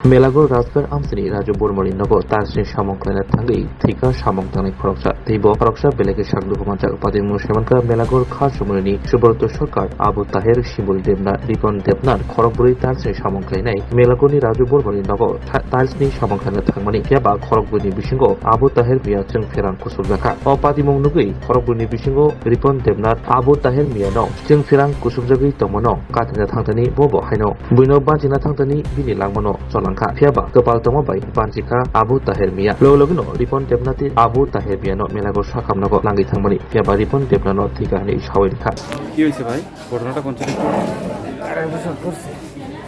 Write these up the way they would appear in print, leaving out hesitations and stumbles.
Melagor Rasgar Amsini Raju Bormori Nogo Tarsni Shamong Planet Tangi Thika Shamong Tani Khoroksa Tibo Khoroksa Beleke Shagdu Humajak Padi Mushamanka Melagor Khasumuni Subrata Sarkar Abu Taher Shimbul Debna Ripon Debnar Khorokburi Tarsni Shamong Plainai Melagoni Raju Bormori Nogo Tarsni Shamong Planet Tangmani Yaba Khorokburi Bishingo Abu Taher Mia Chung Ferang Kusubjaka O Padi Mongnugui Khorokburi Bishingo Ripon Debnar Abu Taher Mia No Chung Ferang Kusubjagi Tomono Katina Tangtani Bobo Haino Buino Bajina Tangtani Bini Langmono Solangka Fiaba Kepal Tomobai Banjika Abu Taher Mia Logino Ripon Debnati Abu Taher Mia No Melagor Shakam Nogo Langi Tangmani Fiaba Ripon Debnano Thikani Shawilka কি হয়েছে ভাই ঘটনাটা কোন ছিল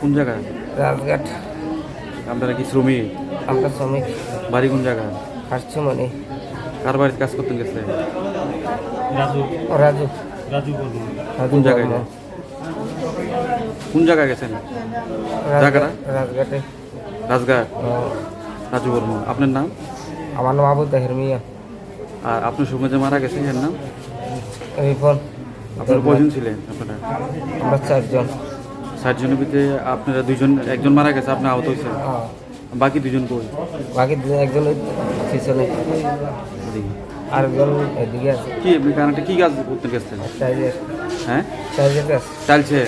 কোন জায়গায় রাজঘাট আপনারা কি শ্রমিক আমরা শ্রমিক বাড়ি কোন জায়গায় আসছে মানে কার বাড়িতে কাজ করতে গেছে রাজু কোন জায়গায় কোন জায়গায় গেছেন জায়গাটা রাজঘাটে রাজঘাট রাজু বর্মন আপনার নাম আমার নাম আবু তাহের মিয়া আর আপনার সঙ্গে যে মারা গেছে এর নাম রিপন আপনারা কয়জন ছিলেন আপনারা আমরা চারজন 60 জনের ভিতরে আপনারা একজন মারা গেছে আপনি আহত হয়েছেন বাকি দুজন কই বাকি একজন পিছনে আরেকজন এদিকে আছে কি আপনি কারেন্টে কি কাজ করতে গেছেন চার্জের হ্যাঁ চার্জের কাজ চালছে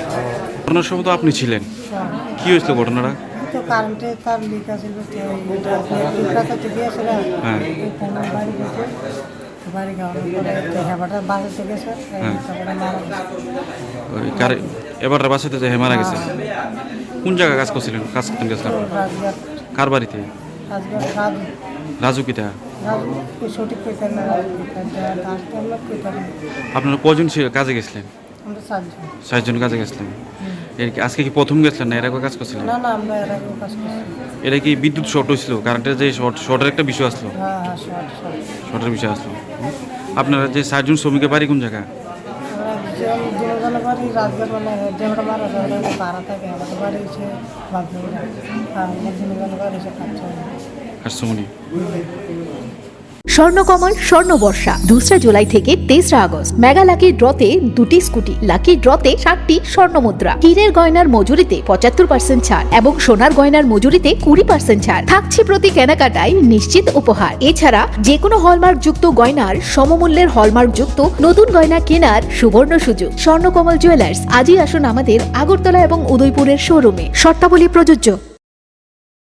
ঘটনার সময় তো আপনি ছিলেন কি হয়েছিল ঘটনাটা তো কারেন্টে তার লিক আছিল থেকে আসলে হ্যাঁ বাড়ি গেছে বাড়ি গাওয়ার হেবাটা বাঁচাতে গেছে তারপরে মারা গেছে এবার বাসাতে যে মারা গেছে কোন জায়গায় কাজ করছিলেন কাজ করতে গেছিলাম রাজঘাট কার বাড়িতে রাজঘাট রাজু রাজু কিতা রাজু সঠিক কইতেন না রাজু কইতেন আমরা কইতেন আপনারা কজন ছিল কাজে গেছিলেন আমরা চারজন 60 জন কাজে গেছিলেন এর কি আজকে কি প্রথম গেছিলেন না এর আগে কাজ করছিলেন না আমরা এর আগেও কাজ করছি এটা কি বিদ্যুৎ শর্ট হয়েছিল কারেন্টের যে শর্টের একটা বিষয় আসলো হ্যাঁ শর্ট শর্টের বিষয় আসলো আপনারা যে 60 জন শ্রমিকের বাড়ি কোন জায়গা আমরা দুজনের বাড়ি রাজঘাট মানে যেটা মারা যায় পাড়া থাকে আমাদের বাড়ি হচ্ছে বাগদুরা আর দুজনের বাড়ি হচ্ছে কাশমুনি স্বর্ণকমল স্বর্ণবর্ষা 2 জুলাই থেকে 23 আগস্ট মেগা লাকি ড্রতে 2টি স্কুটি লাকি ড্রতে 7টি স্বর্ণমুদ্রা হীরের গয়নার মজুরিতে 75% ছাড় এবং সোনার গয়নার মজুরিতে 20% ছাড় থাকছে প্রতি কেনাকাটায় নিশ্চিত উপহার। এছাড়া যে কোনো হলমার্ক যুক্ত গয়নার সমমূল্যের হলমার্ক যুক্ত নতুন গয়না কেনার সুবর্ণ সুযোগ। স্বর্ণকমল জুয়েলার্স আজই আসুন আমাদের আগরতলা এবং উদয়পুরের শোরুমে। শর্তাবলী প্রযোজ্য।